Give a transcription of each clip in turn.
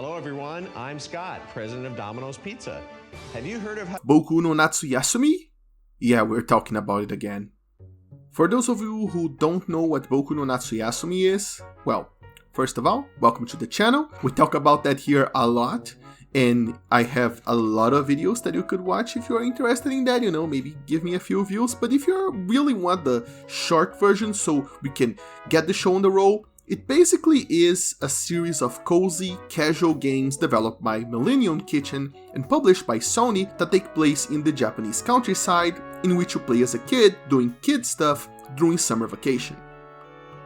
Hello everyone, I'm Scott, president of Domino's Pizza. Have you heard of Boku no Natsuyasumi? Yeah, we're talking about it again. For those of you who don't know what Boku no Natsuyasumi is, well, first of all, welcome to the channel. We talk about that here a lot, and I have a lot of videos that you could watch if you're interested in that, maybe give me a few views. But if you really want the short version so we can get the show on the roll, it basically is a series of cozy, casual games developed by Millennium Kitchen and published by Sony that take place in the Japanese countryside, in which you play as a kid doing kid stuff during summer vacation.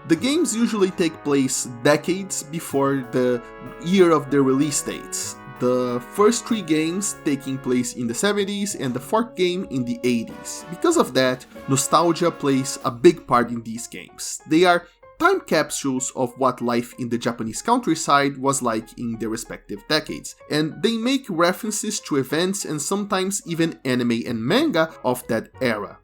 The games usually take place decades before the year of their release dates, the first 3 games taking place in the 70s and the 4th game in the 80s. Because of that, nostalgia plays a big part in these games. They are time capsules of what life in the Japanese countryside was like in their respective decades, and they make references to events and sometimes even anime and manga of that era.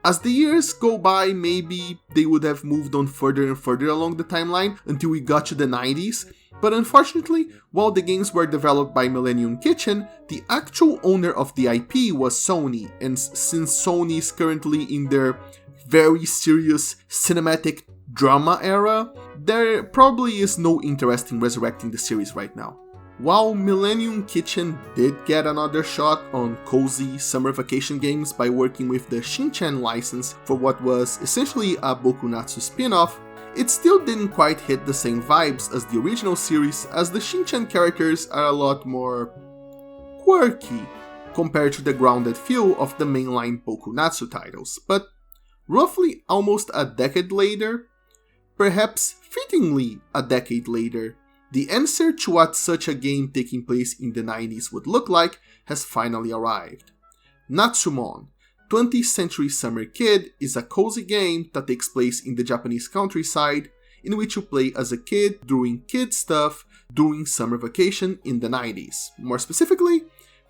As the years go by, maybe they would have moved on further and further along the timeline until we got to the 90s, but unfortunately, while the games were developed by Millennium Kitchen, the actual owner of the IP was Sony, and since Sony is currently in their very serious cinematic drama era, there probably is no interest in resurrecting the series right now. While Millennium Kitchen did get another shot on cozy summer vacation games by working with the Shin-Chan license for what was essentially a BokuNatsu spin-off, it still didn't quite hit the same vibes as the original series, as the Shin-Chan characters are a lot more quirky compared to the grounded feel of the mainline BokuNatsu titles. But roughly almost a decade later, perhaps fittingly a decade later, the answer to what such a game taking place in the 90s would look like has finally arrived. Natsu-Mon, 20th Century Summer Kid, is a cozy game that takes place in the Japanese countryside, in which you play as a kid doing kid stuff during summer vacation in the 90s. More specifically,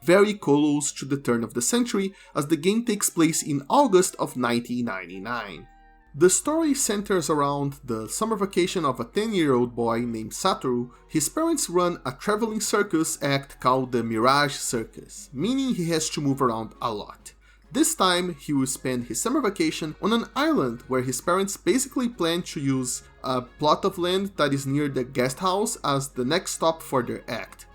very close to the turn of the century, as the game takes place in August of 1999. The story centers around the summer vacation of a 10-year-old boy named Satoru. His parents run a traveling circus act called the Mirage Circus, meaning he has to move around a lot. This time, he will spend his summer vacation on an island where his parents basically plan to use a plot of land that is near the guest house as the next stop for their act.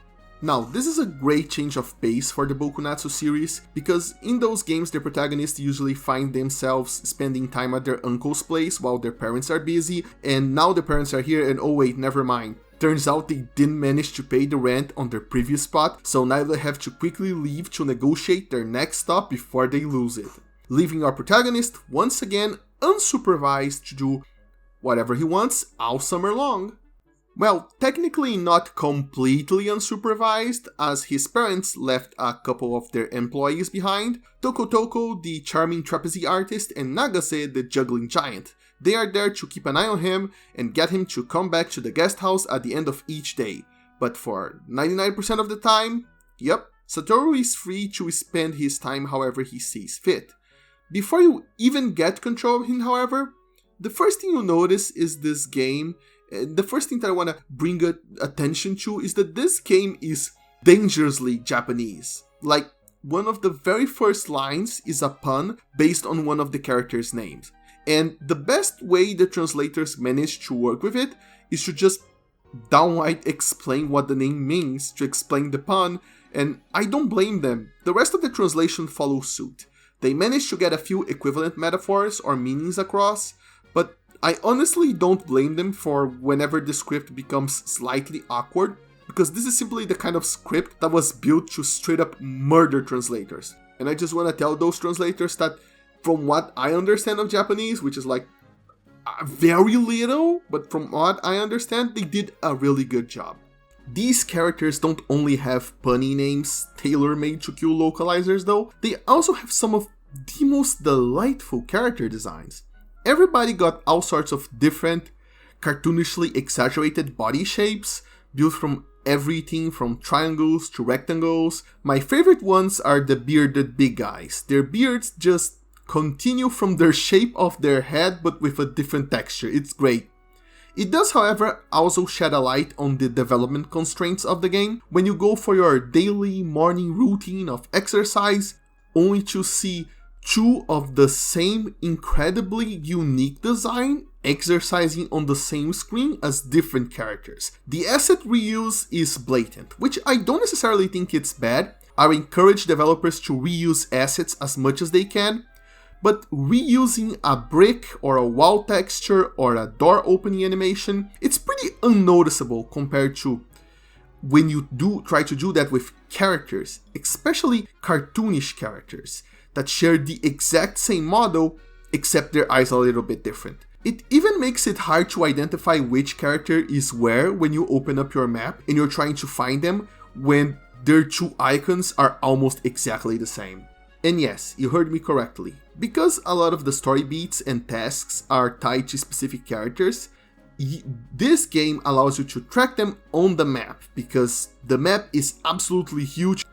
Now, this is a great change of pace for the BokuNatsu series, because in those games the protagonists usually find themselves spending time at their uncle's place while their parents are busy, and now the parents are here and oh wait, never mind. Turns out they didn't manage to pay the rent on their previous spot, so now they have to quickly leave to negotiate their next stop before they lose it. Leaving our protagonist once again unsupervised to do whatever he wants all summer long. Well, technically not completely unsupervised, as his parents left a couple of their employees behind, Toko, the charming trapeze artist, and Nagase, the juggling giant. They are there to keep an eye on him and get him to come back to the guest house at the end of each day. But for 99% of the time, Satoru is free to spend his time however he sees fit. Before you even get control of him, however, the first thing you'll notice is this game. The first thing that I want to bring attention to is that this game is dangerously Japanese. Like, one of the very first lines is a pun based on one of the characters' names. And the best way the translators manage to work with it is to just downright explain what the name means to explain the pun, and I don't blame them. The rest of the translation follows suit. They manage to get a few equivalent metaphors or meanings across, but I honestly don't blame them for whenever the script becomes slightly awkward, because this is simply the kind of script that was built to straight up murder translators. And I just want to tell those translators that from what I understand of Japanese, which is like very little, but from what I understand, they did a really good job. These characters don't only have punny names tailor-made to kill localizers though, they also have some of the most delightful character designs. Everybody got all sorts of different, cartoonishly exaggerated body shapes, built from everything from triangles to rectangles. My favorite ones are the bearded big guys. Their beards just continue from their shape of their head but with a different texture. It's great. It does, however, also shed a light on the development constraints of the game. When you go for your daily morning routine of exercise, only to see two of the same incredibly unique design exercising on the same screen as different characters. The asset reuse is blatant, which I don't necessarily think it's bad. I encourage developers to reuse assets as much as they can, but reusing a brick or a wall texture or a door opening animation, it's pretty unnoticeable compared to when you do try to do that with characters, especially cartoonish characters that share the exact same model except their eyes are a little bit different. It even makes it hard to identify which character is where when you open up your map and you're trying to find them when their two icons are almost exactly the same. And yes, you heard me correctly. Because a lot of the story beats and tasks are tied to specific characters, this game allows you to track them on the map, because the map is absolutely huge.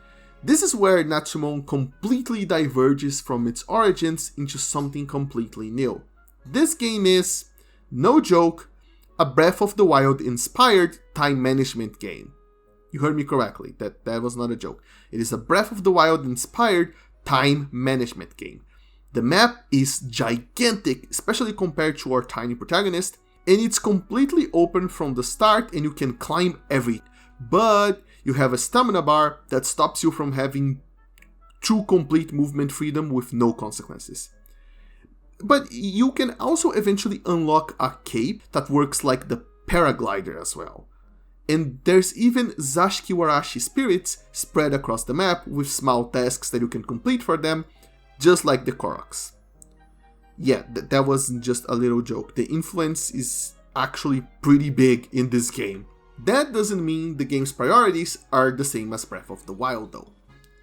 This is where Natsu-Mon completely diverges from its origins into something completely new. This game is, no joke, a Breath of the Wild inspired time management game. You heard me correctly, that was not a joke. It is a Breath of the Wild inspired time management game. The map is gigantic, especially compared to our tiny protagonist, and it's completely open from the start and you can climb everything. But you have a stamina bar that stops you from having true complete movement freedom with no consequences. But you can also eventually unlock a cape that works like the paraglider as well. And there's even Zashikiwarashi spirits spread across the map with small tasks that you can complete for them, just like the Koroks. Yeah, that wasn't just a little joke. The influence is actually pretty big in this game. That doesn't mean the game's priorities are the same as Breath of the Wild though.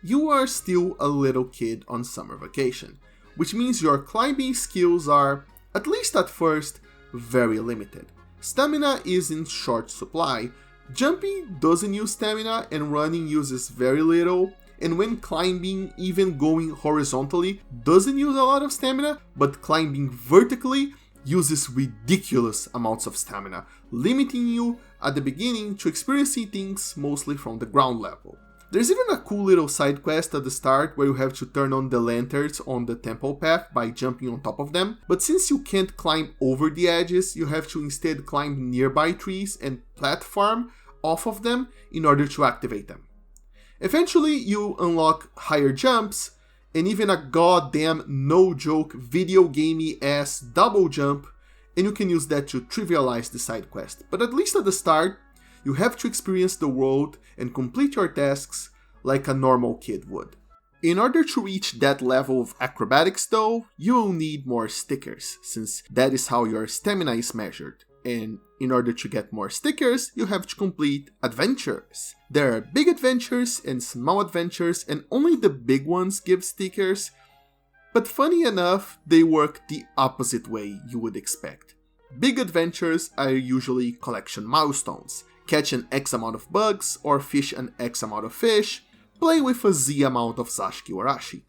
You are still a little kid on summer vacation, which means your climbing skills are, at least at first, very limited. Stamina is in short supply. Jumping doesn't use stamina and running uses very little, and when climbing, even going horizontally doesn't use a lot of stamina, but climbing vertically uses ridiculous amounts of stamina, limiting you at the beginning to experiencing things mostly from the ground level. There's even a cool little side quest at the start where you have to turn on the lanterns on the temple path by jumping on top of them, but since you can't climb over the edges, you have to instead climb nearby trees and platform off of them in order to activate them. Eventually, you unlock higher jumps and even a goddamn no-joke video gamey-ass double jump, and you can use that to trivialize the side quest. But at least at the start, you have to experience the world and complete your tasks like a normal kid would. In order to reach that level of acrobatics though, you will need more stickers, since that is how your stamina is measured. And in order to get more stickers, you have to complete adventures. There are big adventures and small adventures, and only the big ones give stickers. But funny enough, they work the opposite way you would expect. Big adventures are usually collection milestones. Catch an X amount of bugs, or fish an X amount of fish, play with a Z amount of Zashikiwarashi.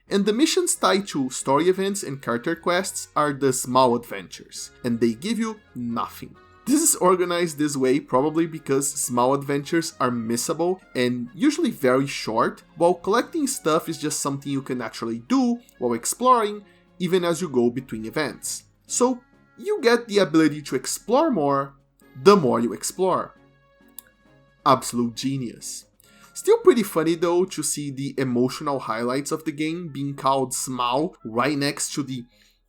And the missions tied to story events and character quests are the small adventures, and they give you nothing. This is organized this way probably because small adventures are missable and usually very short, while collecting stuff is just something you can actually do while exploring, even as you go between events. So you get the ability to explore more the more you explore. Absolute genius. Still pretty funny though to see the emotional highlights of the game being called small right next to the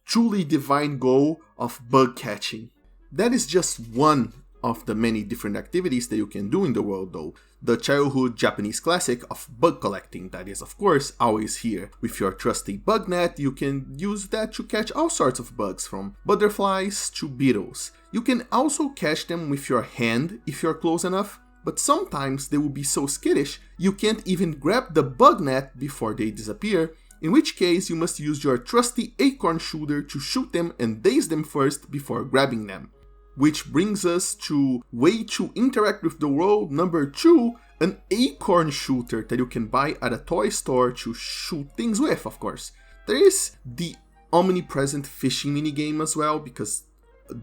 truly divine goal of bug catching. That is just one of the many different activities that you can do in the world though. The childhood Japanese classic of bug collecting that is of course always here. With your trusty bug net, you can use that to catch all sorts of bugs, from butterflies to beetles. You can also catch them with your hand if you're close enough, but sometimes they will be so skittish you can't even grab the bug net before they disappear, in which case you must use your trusty acorn shooter to shoot them and daze them first before grabbing them. Which brings us to way to interact with the world number 2, an acorn shooter that you can buy at a toy store to shoot things with, of course. There is the omnipresent fishing minigame as well, because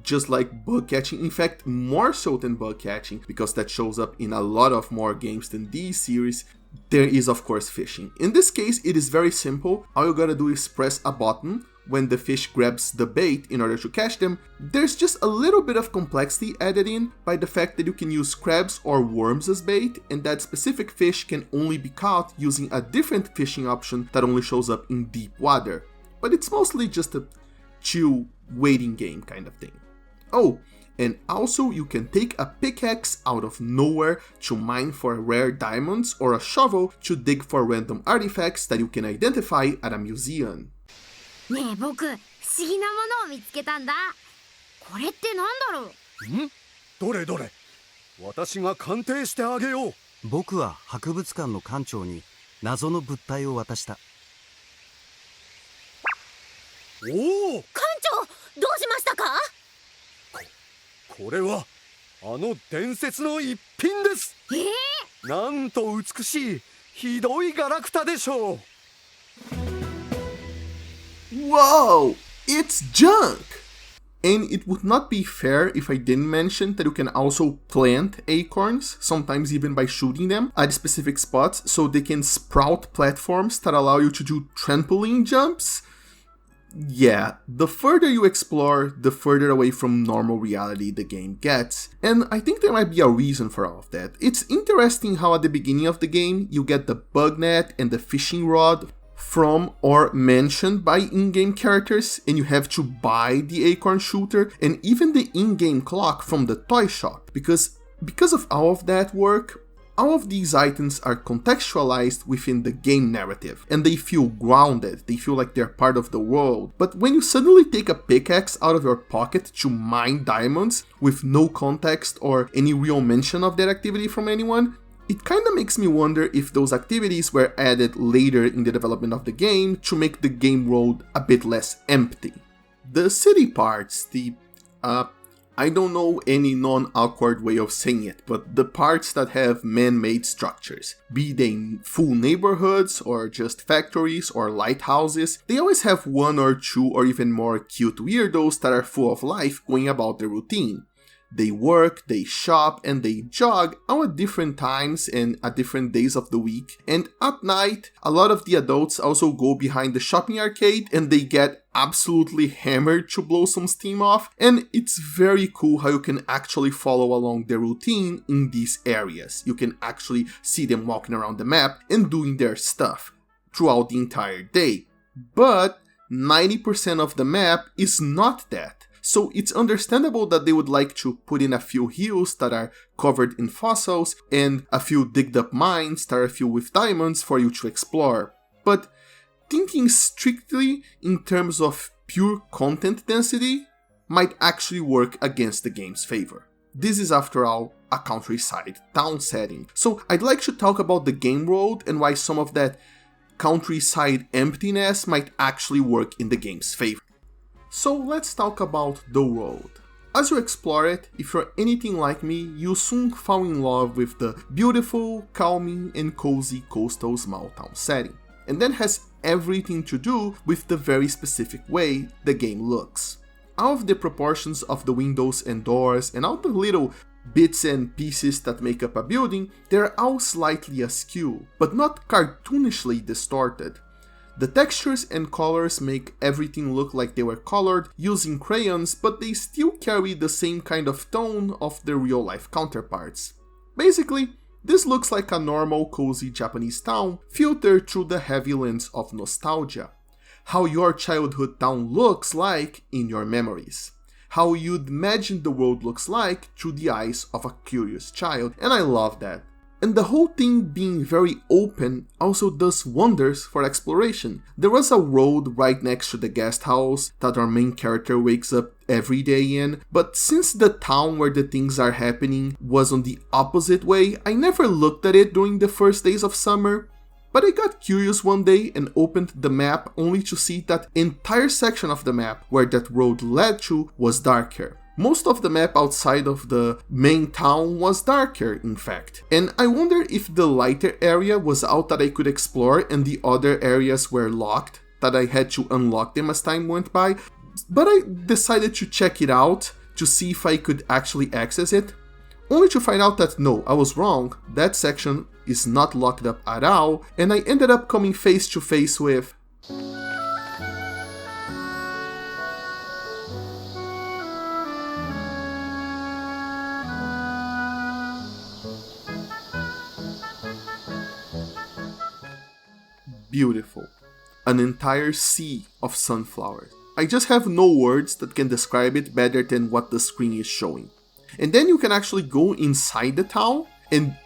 just like bug catching, in fact more so than bug catching, because that shows up in a lot of more games than these series, there is of course fishing. In this case it is very simple. All you gotta do is press a button when the fish grabs the bait in order to catch them. There's just a little bit of complexity added in by the fact that you can use crabs or worms as bait, and that specific fish can only be caught using a different fishing option that only shows up in deep water. But it's mostly just a chill waiting game kind of thing. Oh, and also you can take a pickaxe out of nowhere to mine for rare diamonds, or a shovel to dig for random artifacts that you can identify at a museum. ねえ僕、不思議なものを見つけたんだ。これってなんだろう？どれどれ、私が鑑定してあげよう。僕は博物館の館長に謎の物体を渡した。おお、館長、どうしましたか？これはあの伝説の一品です。なんと美しいひどいガラクタでしょう。Whoa! It's junk! And it would not be fair if I didn't mention that you can also plant acorns, sometimes even by shooting them at specific spots, so they can sprout platforms that allow you to do trampoline jumps. Yeah, the further you explore, the further away from normal reality the game gets, and I think there might be a reason for all of that. It's interesting how at the beginning of the game, you get the bug net and the fishing rod from or mentioned by in-game characters, and you have to buy the acorn shooter and even the in-game clock from the toy shop, because of all of that work, all of these items are contextualized within the game narrative, and they feel grounded, they feel like they're part of the world. But when you suddenly take a pickaxe out of your pocket to mine diamonds with no context or any real mention of that activity from anyone, it kinda makes me wonder if those activities were added later in the development of the game to make the game world a bit less empty. The city parts, I don't know any non-awkward way of saying it, but the parts that have man-made structures, be they full neighborhoods or just factories or lighthouses, they always have one or two or even more cute weirdos that are full of life going about their routine. They work, they shop, and they jog all at different times and at different days of the week. And at night, a lot of the adults also go behind the shopping arcade and they get absolutely hammered to blow some steam off. And it's very cool how you can actually follow along their routine in these areas. You can actually see them walking around the map and doing their stuff throughout the entire day. But 90% of the map is not that. So it's understandable that they would like to put in a few hills that are covered in fossils and a few digged up mines that are filled with diamonds for you to explore. But thinking strictly in terms of pure content density might actually work against the game's favor. This is, after all, a countryside town setting. So I'd like to talk about the game world and why some of that countryside emptiness might actually work in the game's favor. So let's talk about the world. As you explore it, if you're anything like me, you'll soon fall in love with the beautiful, calming, and cozy coastal small town setting. And that has everything to do with the very specific way the game looks. All of the proportions of the windows and doors and all the little bits and pieces that make up a building, they're all slightly askew, but not cartoonishly distorted. The textures and colors make everything look like they were colored using crayons, but they still carry the same kind of tone of their real-life counterparts. Basically, this looks like a normal cozy Japanese town filtered through the heavy lens of nostalgia. How your childhood town looks like in your memories. How you'd imagine the world looks like through the eyes of a curious child, and I love that. And the whole thing being very open also does wonders for exploration. There was a road right next to the guest house that our main character wakes up every day in, but since the town where the things are happening was on the opposite way, I never looked at it during the first days of summer. But I got curious one day and opened the map only to see that entire section of the map where that road led to was darker. Most of the map outside of the main town was darker, in fact. And I wonder if the lighter area was out that I could explore and the other areas were locked, that I had to unlock them as time went by. but I decided to check it out to see if I could actually access it, only to find out that no, I was wrong, that section is not locked up at all, and I ended up coming face to face with beautiful. An entire sea of sunflowers. I just have no words that can describe it better than what the screen is showing. And then you can actually go inside the town and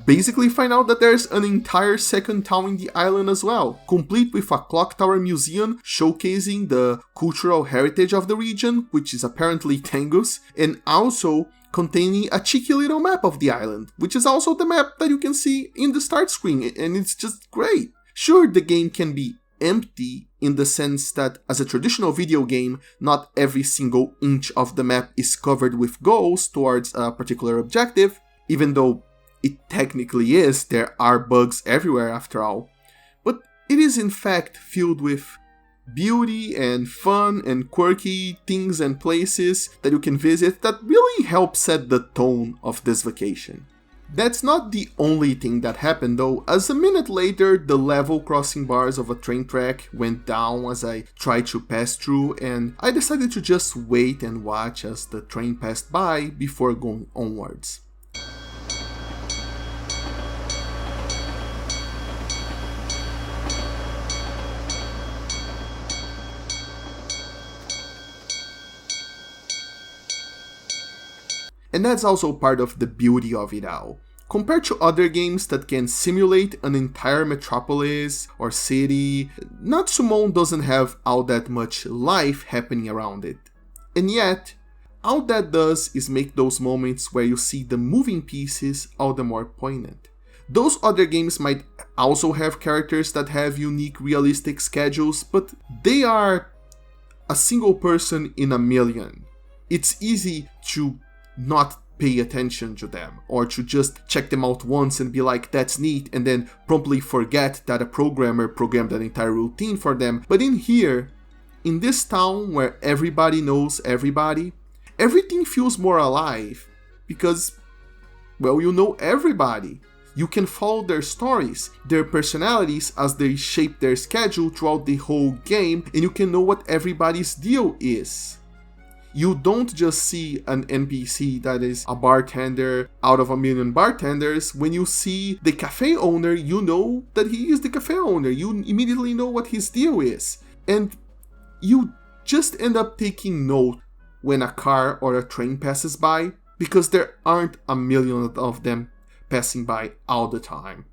basically find out that there's an entire second town in the island as well, complete with a clock tower museum showcasing the cultural heritage of the region, which is apparently Tengus, and also containing a cheeky little map of the island, which is also the map that you can see in the start screen, and it's just great. Sure, the game can be empty in the sense that as a traditional video game, not every single inch of the map is covered with goals towards a particular objective, even though it technically is, there are bugs everywhere after all. But it is in fact filled with beauty and fun and quirky things and places that you can visit that really help set the tone of this vacation. That's not the only thing that happened though, as a minute later the level crossing bars of a train track went down as I tried to pass through, and I decided to just wait and watch as the train passed by before going onwards. And that's also part of the beauty of it all. Compared to other games that can simulate an entire metropolis or city, Natsu-Mon doesn't have all that much life happening around it. And yet, all that does is make those moments where you see the moving pieces all the more poignant. Those other games might also have characters that have unique realistic schedules, but they are a single person in a million. It's easy to not pay attention to them, or to just check them out once and be like, that's neat, and then promptly forget that a programmer programmed an entire routine for them. But in here, in this town where everybody knows everybody, everything feels more alive, because, well, you know everybody. You can follow their stories, their personalities as they shape their schedule throughout the whole game, and you can know what everybody's deal is. You don't just see an NPC that is a bartender out of a million bartenders. When you see the cafe owner, you know that he is the cafe owner. You immediately know what his deal is. And you just end up taking note when a car or a train passes by, because there aren't a million of them passing by all the time.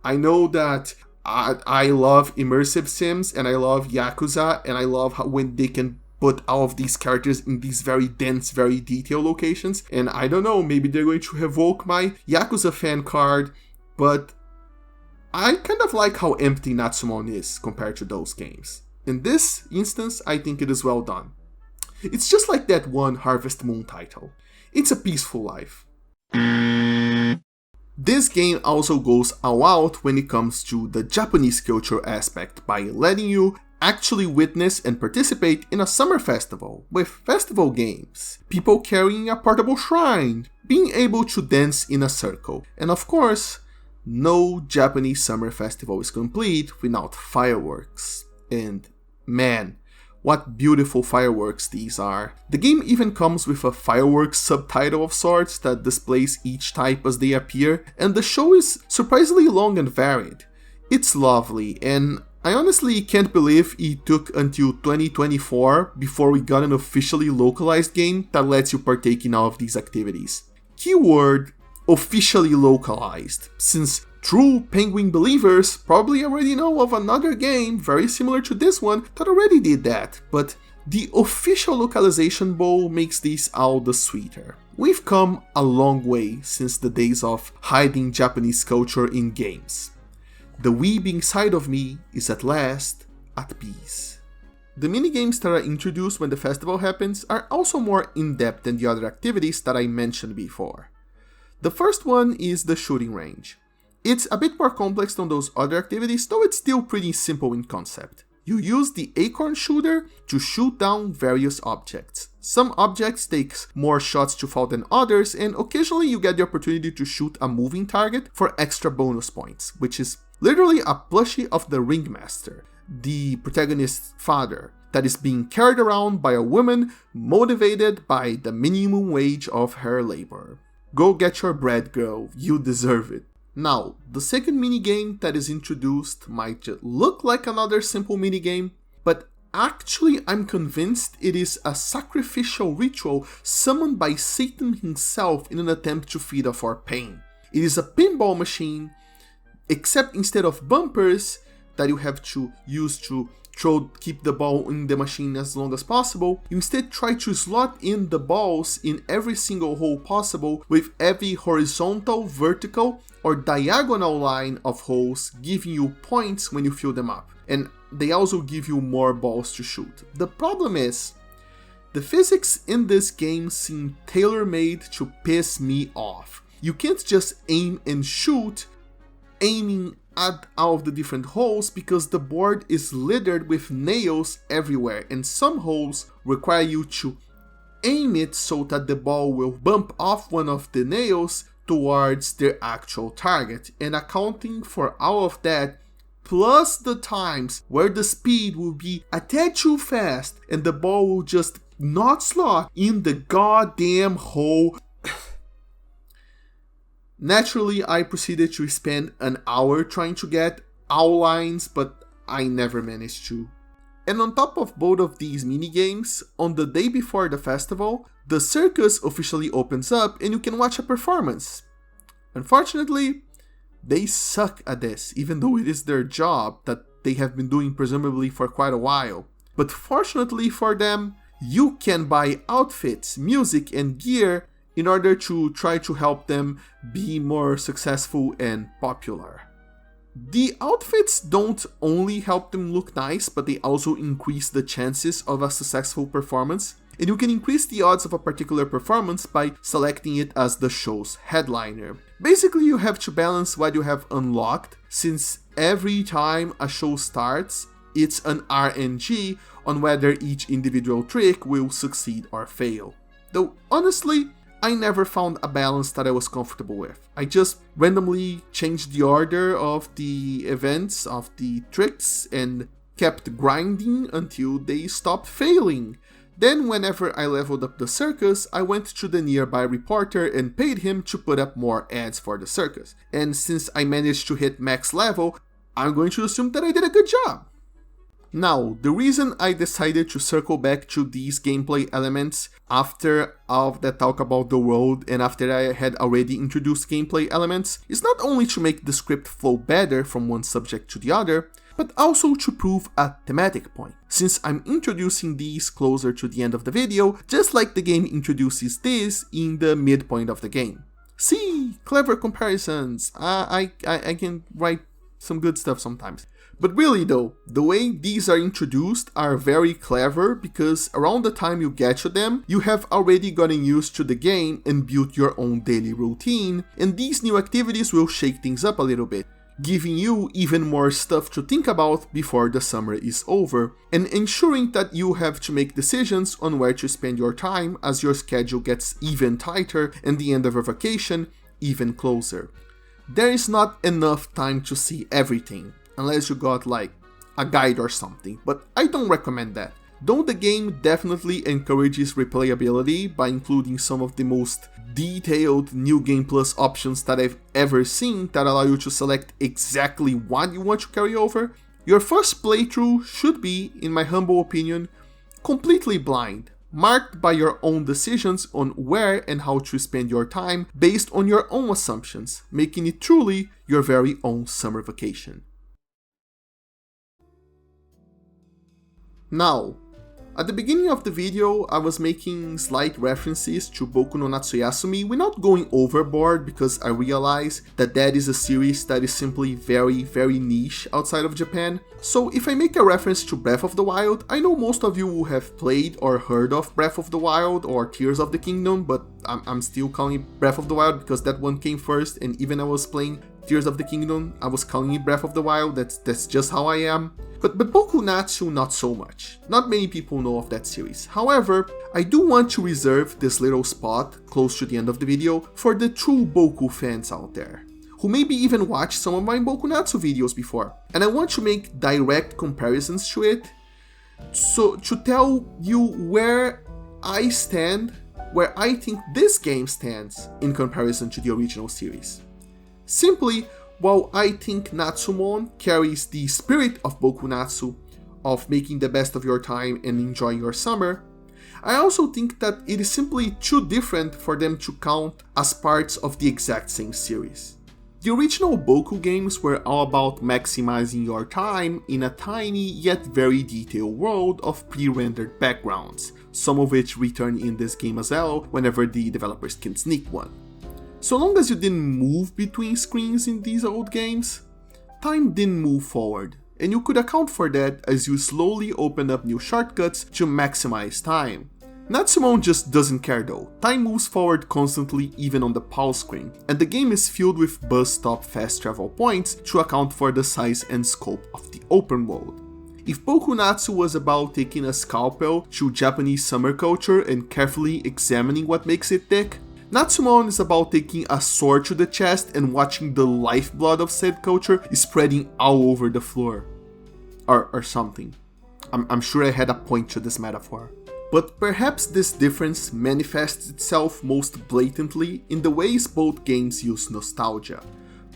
I know that I love immersive sims, and I love Yakuza, and I love how when they can put all of these characters in these very dense, very detailed locations, and I don't know, maybe they're going to revoke my Yakuza fan card, but I kind of like how empty Natsu-Mon is compared to those games. In this instance, I think it is well done. It's just like that one Harvest Moon title. It's a peaceful life. This game also goes all out when it comes to the Japanese culture aspect by letting you actually witness and participate in a summer festival with festival games, people carrying a portable shrine, being able to dance in a circle, and of course, no Japanese summer festival is complete without fireworks. And man, what beautiful fireworks these are. The game even comes with a fireworks subtitle of sorts that displays each type as they appear, and the show is surprisingly long and varied. It's lovely, and I honestly can't believe it took until 2024 before we got an officially localized game that lets you partake in all of these activities. Keyword, officially localized, since true Penguin believers probably already know of another game very similar to this one that already did that, but the official localization bowl makes this all the sweeter. We've come a long way since the days of hiding Japanese culture in games. The weebing side of me is at last at peace. The minigames that are introduced when the festival happens are also more in-depth than the other activities that I mentioned before. The first one is the shooting range. It's a bit more complex than those other activities, though it's still pretty simple in concept. You use the acorn shooter to shoot down various objects. Some objects takes more shots to fall than others, and occasionally you get the opportunity to shoot a moving target for extra bonus points, which is literally a plushie of the Ringmaster, the protagonist's father, that is being carried around by a woman motivated by the minimum wage of her labor. Go get your bread, girl, you deserve it. Now, the second minigame that is introduced might just look like another simple minigame, but actually I'm convinced it is a sacrificial ritual summoned by Satan himself in an attempt to feed off our pain. It is a pinball machine, except instead of bumpers that you have to use to keep the ball in the machine as long as possible, you instead try to slot in the balls in every single hole possible with every horizontal, vertical, or diagonal line of holes giving you points when you fill them up. And they also give you more balls to shoot. The problem is, the physics in this game seem tailor-made to piss me off. You can't just aim and shoot, aiming at all of the different holes, because the board is littered with nails everywhere, and some holes require you to aim it so that the ball will bump off one of the nails towards their actual target. And accounting for all of that, plus the times where the speed will be a tad too fast and the ball will just not slot in the goddamn hole. Naturally, I proceeded to spend an hour trying to get all lines, but I never managed to. And on top of both of these minigames, on the day before the festival, the circus officially opens up and you can watch a performance. Unfortunately, they suck at this, even though it is their job that they have been doing presumably for quite a while. But fortunately for them, you can buy outfits, music, and gear in order to try to help them be more successful and popular. The outfits don't only help them look nice, but they also increase the chances of a successful performance, and you can increase the odds of a particular performance by selecting it as the show's headliner. Basically, you have to balance what you have unlocked, since every time a show starts, it's an RNG on whether each individual trick will succeed or fail. Though honestly, I never found a balance that I was comfortable with. I just randomly changed the order of the events, of the tricks, and kept grinding until they stopped failing. Then whenever I leveled up the circus, I went to the nearby reporter and paid him to put up more ads for the circus. And since I managed to hit max level, I'm going to assume that I did a good job. Now, the reason I decided to circle back to these gameplay elements after all of that talk about the world and after I had already introduced gameplay elements is not only to make the script flow better from one subject to the other, but also to prove a thematic point, since I'm introducing these closer to the end of the video, just like the game introduces this in the midpoint of the game. See, clever comparisons. I can write some good stuff sometimes. But really though, the way these are introduced are very clever, because around the time you get to them, you have already gotten used to the game and built your own daily routine, and these new activities will shake things up a little bit, giving you even more stuff to think about before the summer is over, and ensuring that you have to make decisions on where to spend your time as your schedule gets even tighter and the end of your vacation even closer. There is not enough time to see everything, unless you got like a guide or something, but I don't recommend that. Though the game definitely encourages replayability by including some of the most detailed New Game Plus options that I've ever seen that allow you to select exactly what you want to carry over, your first playthrough should be, in my humble opinion, completely blind, marked by your own decisions on where and how to spend your time based on your own assumptions, making it truly your very own summer vacation. Now, at the beginning of the video, I was making slight references to Boku no Natsuyasumi without going overboard, because I realize that is a series that is simply very, very niche outside of Japan. So if I make a reference to Breath of the Wild, I know most of you will have played or heard of Breath of the Wild or Tears of the Kingdom, but I'm still calling it Breath of the Wild because that one came first, and even I was playing Tears of the Kingdom, I was calling it Breath of the Wild, that's just how I am. But BokuNatsu, not so much. Not many people know of that series. However, I do want to reserve this little spot, close to the end of the video, for the true Boku fans out there, who maybe even watched some of my BokuNatsu videos before. And I want to make direct comparisons to it, so to tell you where I stand, where I think this game stands in comparison to the original series. Simply, while I think Natsu-Mon carries the spirit of BokuNatsu, of making the best of your time and enjoying your summer, I also think that it is simply too different for them to count as parts of the exact same series. The original Boku games were all about maximizing your time in a tiny yet very detailed world of pre-rendered backgrounds, some of which return in this game as well whenever the developers can sneak one. So long as you didn't move between screens in these old games, time didn't move forward, and you could account for that as you slowly open up new shortcuts to maximize time. Natsu-Mon just doesn't care though. Time moves forward constantly even on the pause screen, and the game is filled with bus stop fast travel points to account for the size and scope of the open world. If BokuNatsu was about taking a scalpel to Japanese summer culture and carefully examining what makes it tick, Natsu-Mon is about taking a sword to the chest and watching the lifeblood of said culture spreading all over the floor. Or something. I'm sure I had a point to this metaphor. But perhaps this difference manifests itself most blatantly in the ways both games use nostalgia.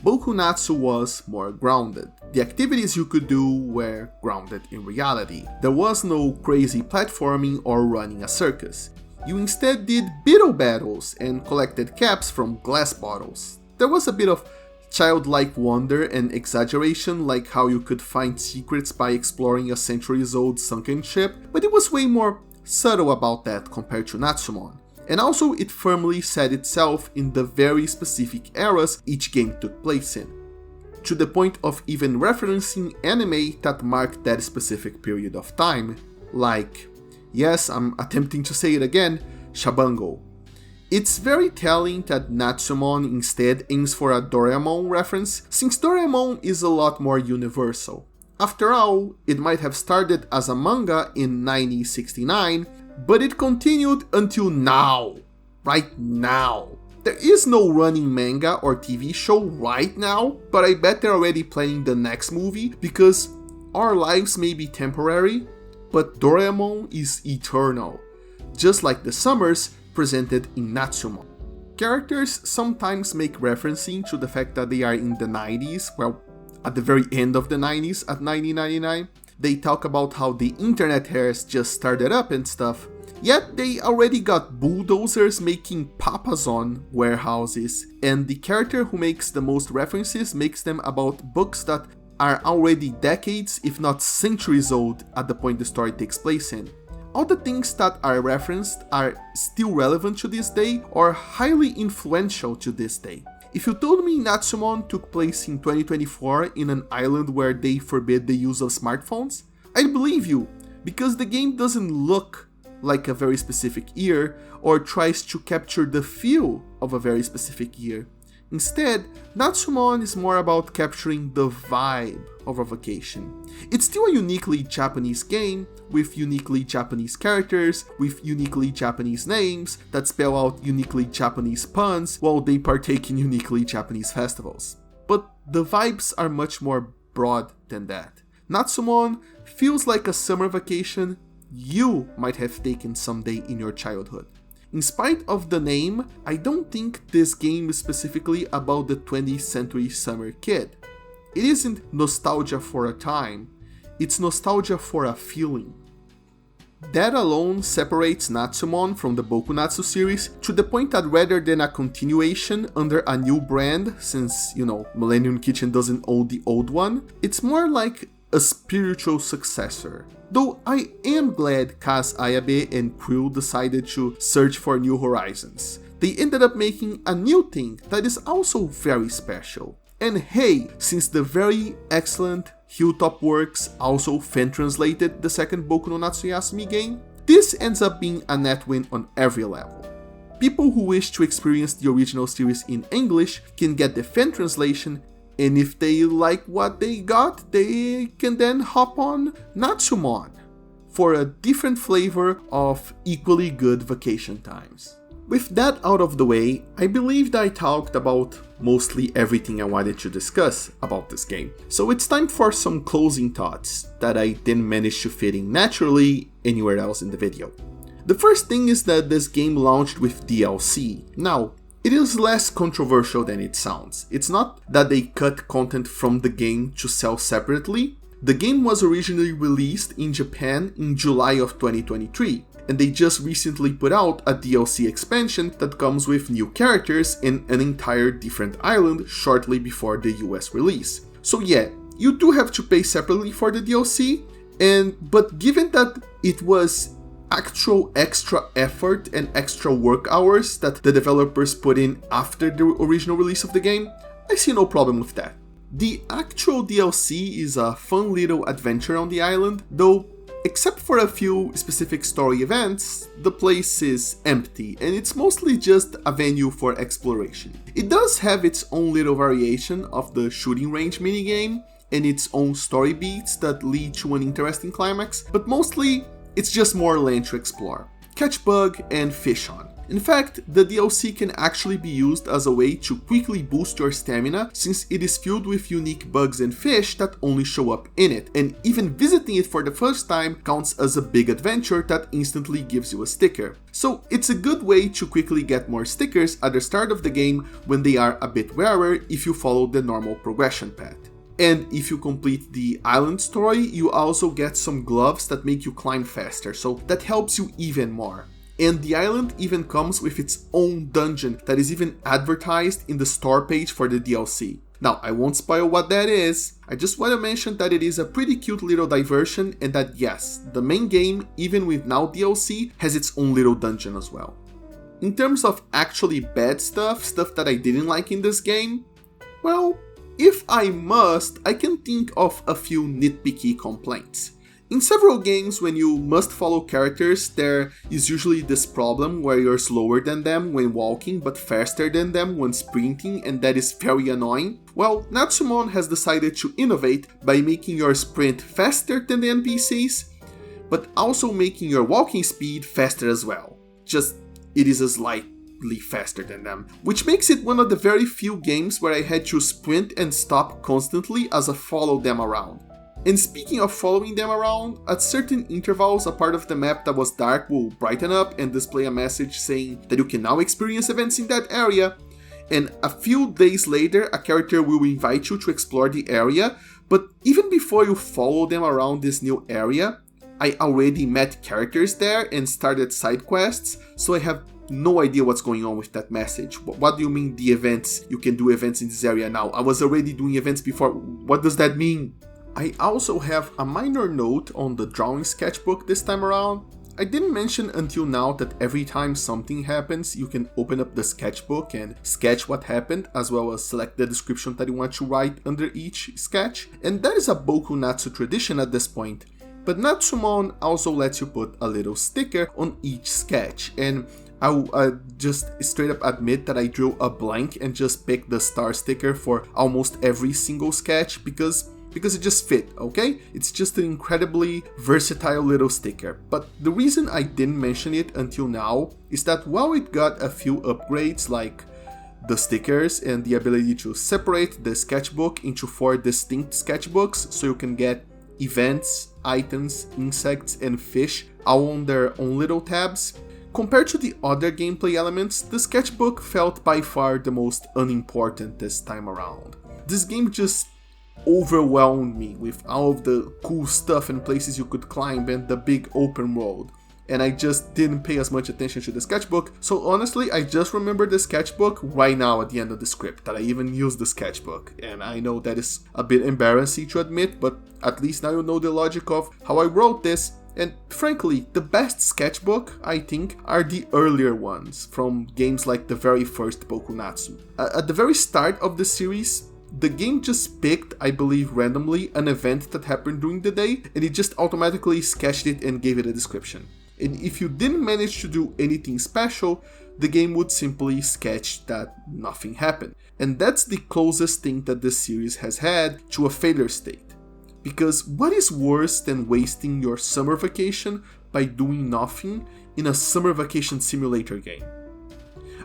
BokuNatsu was more grounded. The activities you could do were grounded in reality. There was no crazy platforming or running a circus. You instead did beetle battles and collected caps from glass bottles. There was a bit of childlike wonder and exaggeration, like how you could find secrets by exploring a centuries-old sunken ship, but it was way more subtle about that compared to Natsu-Mon. And also it firmly set itself in the very specific eras each game took place in, to the point of even referencing anime that marked that specific period of time, like, yes, I'm attempting to say it again, Shabango. It's very telling that Natsu-Mon instead aims for a Doraemon reference, since Doraemon is a lot more universal. After all, it might have started as a manga in 1969, but it continued until now. Right now. There is no running manga or TV show right now, but I bet they're already planning the next movie, because our lives may be temporary, but Doraemon is eternal, just like the summers presented in Natsu-Mon. Characters sometimes make referencing to the fact that they are in the 90s, well, at the very end of the 90s at 1999. They talk about how the internet has just started up and stuff, yet they already got bulldozers making papas on warehouses, and the character who makes the most references makes them about books that are already decades, if not centuries old at the point the story takes place in. All the things that are referenced are still relevant to this day or highly influential to this day. If you told me Natsu-Mon took place in 2024 in an island where they forbid the use of smartphones, I'd believe you, because the game doesn't look like a very specific year or tries to capture the feel of a very specific year. Instead, Natsu-Mon is more about capturing the vibe of a vacation. It's still a uniquely Japanese game, with uniquely Japanese characters, with uniquely Japanese names that spell out uniquely Japanese puns while they partake in uniquely Japanese festivals. But the vibes are much more broad than that. Natsu-Mon feels like a summer vacation you might have taken someday in your childhood. In spite of the name, I don't think this game is specifically about the 20th century summer kid. It isn't nostalgia for a time, it's nostalgia for a feeling. That alone separates Natsu-Mon from the BokuNatsu series to the point that rather than a continuation under a new brand, since, Millennium Kitchen doesn't own the old one, it's more like a spiritual successor. Though I am glad Kaz Ayabe and Quill decided to search for new horizons. They ended up making a new thing that is also very special. And hey, since the very excellent Hilltop Works also fan-translated the second Boku no Natsuyasumi game, this ends up being a net win on every level. People who wish to experience the original series in English can get the fan translation, And if they like what they got, they can then hop on Natsu-Mon for a different flavor of equally good vacation times. With that out of the way, I believe that I talked about mostly everything I wanted to discuss about this game. So it's time for some closing thoughts that I didn't manage to fit in naturally anywhere else in the video. The first thing is that this game launched with DLC. Now, it is less controversial than it sounds. It's not that they cut content from the game to sell separately. The game was originally released in Japan in July of 2023, and they just recently put out a DLC expansion that comes with new characters and an entire different island shortly before the US release. So yeah, you do have to pay separately for the DLC, but given that it was actual extra effort and extra work hours that the developers put in after the original release of the game, I see no problem with that. The actual DLC is a fun little adventure on the island, though except for a few specific story events, the place is empty and it's mostly just a venue for exploration. It does have its own little variation of the shooting range minigame and its own story beats that lead to an interesting climax, but mostly it's just more land to explore, catch bug and fish on. In fact, the DLC can actually be used as a way to quickly boost your stamina since it is filled with unique bugs and fish that only show up in it, and even visiting it for the first time counts as a big adventure that instantly gives you a sticker. So it's a good way to quickly get more stickers at the start of the game when they are a bit rarer if you follow the normal progression path. And if you complete the island story, you also get some gloves that make you climb faster, so that helps you even more. And the island even comes with its own dungeon that is even advertised in the store page for the DLC. Now, I won't spoil what that is, I just want to mention that it is a pretty cute little diversion and that yes, the main game, even with now DLC, has its own little dungeon as well. In terms of actually bad stuff that I didn't like in this game, well, if I must, I can think of a few nitpicky complaints. In several games, when you must follow characters, there is usually this problem where you're slower than them when walking but faster than them when sprinting, and that is very annoying. Well, Natsu-Mon has decided to innovate by making your sprint faster than the NPCs, but also making your walking speed faster as well. Just, it is slightly faster than them, which makes it one of the very few games where I had to sprint and stop constantly as I followed them around. And speaking of following them around, at certain intervals a part of the map that was dark will brighten up and display a message saying that you can now experience events in that area, and a few days later a character will invite you to explore the area, but even before you follow them around this new area, I already met characters there and started side quests, so I have no idea what's going on with that message. What do you mean the events? You can do events in this area now. I was already doing events before. What does that mean? I also have a minor note on the drawing sketchbook this time around. I didn't mention until now that every time something happens, you can open up the sketchbook and sketch what happened, as well as select the description that you want to write under each sketch. And that is a BokuNatsu tradition at this point. But Natsu-Mon also lets you put a little sticker on each sketch, and I'll just straight up admit that I drew a blank and just picked the star sticker for almost every single sketch because it just fit, okay? It's just an incredibly versatile little sticker. But the reason I didn't mention it until now is that while it got a few upgrades like the stickers and the ability to separate the sketchbook into 4 distinct sketchbooks so you can get events, items, insects, and fish all on their own little tabs, compared to the other gameplay elements, the sketchbook felt by far the most unimportant this time around. This game just overwhelmed me with all of the cool stuff and places you could climb and the big open world, and I just didn't pay as much attention to the sketchbook, so honestly I just remember the sketchbook right now at the end of the script, that I even used the sketchbook, and I know that is a bit embarrassing to admit, but at least now you know the logic of how I wrote this. And frankly, the best sketchbook, I think, are the earlier ones from games like the very first BokuNatsu. At the very start of the series, the game just picked, I believe randomly, an event that happened during the day, and it just automatically sketched it and gave it a description. And if you didn't manage to do anything special, the game would simply sketch that nothing happened. And that's the closest thing that the series has had to a failure state. Because what is worse than wasting your summer vacation by doing nothing in a summer vacation simulator game?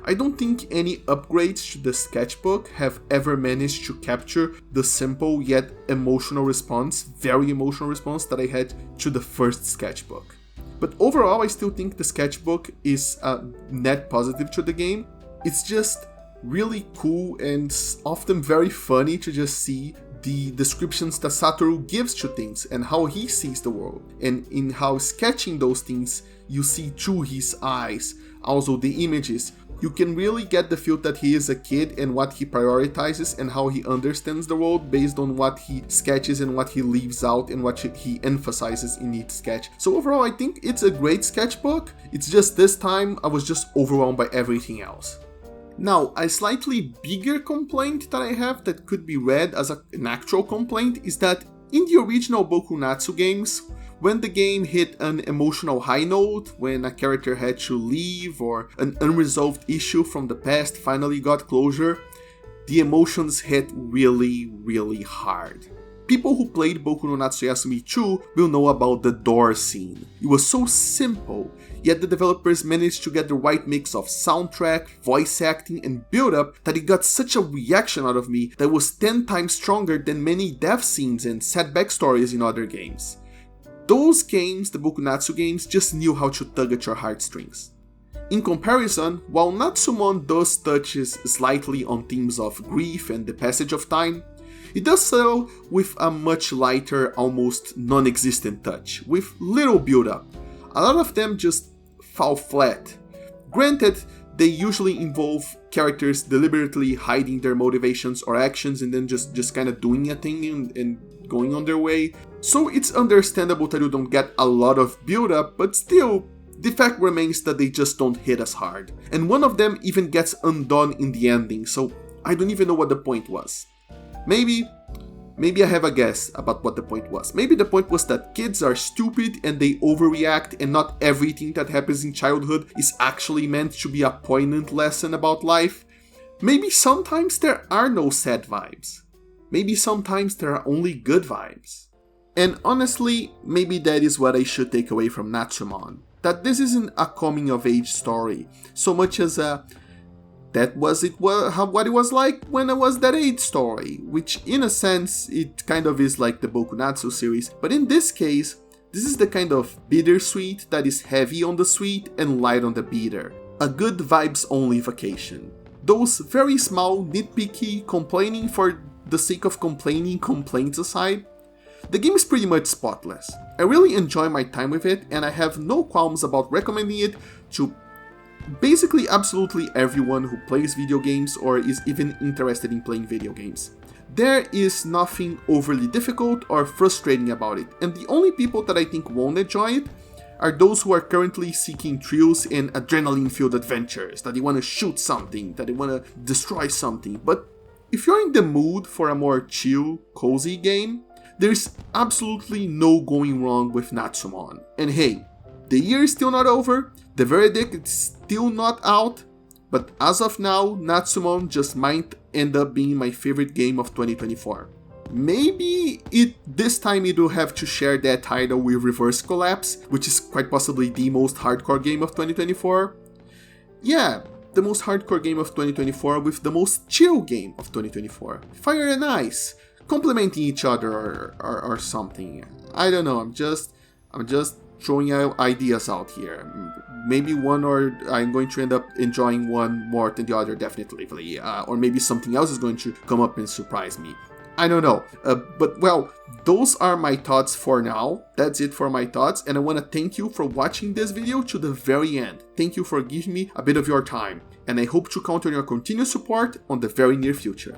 I don't think any upgrades to the sketchbook have ever managed to capture the simple yet emotional response, very emotional response that I had to the first sketchbook. But overall, I still think the sketchbook is a net positive to the game. It's just really cool and often very funny to just see the descriptions that Satoru gives to things and how he sees the world. And in how sketching those things, you see through his eyes. Also the images. You can really get the feel that he is a kid and what he prioritizes and how he understands the world based on what he sketches and what he leaves out and what he emphasizes in each sketch. So overall, I think it's a great sketchbook. It's just this time I was just overwhelmed by everything else. Now, a slightly bigger complaint that I have that could be read as an actual complaint is that in the original BokuNatsu games, when the game hit an emotional high note, when a character had to leave or an unresolved issue from the past finally got closure, the emotions hit really, really hard. People who played Boku no Natsuyasumi 2 will know about the door scene. It was so simple, yet the developers managed to get the right mix of soundtrack, voice acting, and build-up that it got such a reaction out of me that was 10 times stronger than many death scenes and sad backstories in other games. Those games, the BokuNatsu games, just knew how to tug at your heartstrings. In comparison, while Natsu-Mon does touches slightly on themes of grief and the passage of time, it does so with a much lighter, almost non-existent touch, with little build-up. A lot of them just fall flat. Granted, they usually involve characters deliberately hiding their motivations or actions and then just kind of doing a thing and going on their way. So it's understandable that you don't get a lot of build-up, but still, the fact remains that they just don't hit as hard. And one of them even gets undone in the ending, so I don't even know what the point was. Maybe I have a guess about what the point was. Maybe the point was that kids are stupid and they overreact and not everything that happens in childhood is actually meant to be a poignant lesson about life. Maybe sometimes there are no sad vibes. Maybe sometimes there are only good vibes. And honestly, maybe that is what I should take away from Natsu-Mon. That this isn't a coming-of-age story, so much as that was what it was like when I was that age story, which in a sense, it kind of is like the BokuNatsu series, but in this case, this is the kind of bittersweet that is heavy on the sweet and light on the bitter. A good vibes-only vacation. Those very small, nitpicky, complaining for the sake of complaining complaints aside, the game is pretty much spotless. I really enjoy my time with it, and I have no qualms about recommending it to basically absolutely everyone who plays video games or is even interested in playing video games. There is nothing overly difficult or frustrating about it, and the only people that I think won't enjoy it are those who are currently seeking thrills and adrenaline-filled adventures, that they want to shoot something, that they want to destroy something. But if you're in the mood for a more chill, cozy game, there's absolutely no going wrong with Natsu-Mon. And hey, the year is still not over, the verdict is still not out, but as of now, Natsu-Mon just might end up being my favorite game of 2024. Maybe this time it will have to share that title with Reverse Collapse, which is quite possibly the most hardcore game of 2024. Yeah, the most hardcore game of 2024 with the most chill game of 2024. Fire and Ice, complementing each other or something. I don't know, I'm just throwing out ideas out here. Maybe one or I'm going to end up enjoying one more than the other definitely, or maybe something else is going to come up and surprise me. I don't know, but well, those are my thoughts for now. That's it for my thoughts, and I want to thank you for watching this video to the very end. Thank you for giving me a bit of your time, and I hope to count on your continued support on the very near future.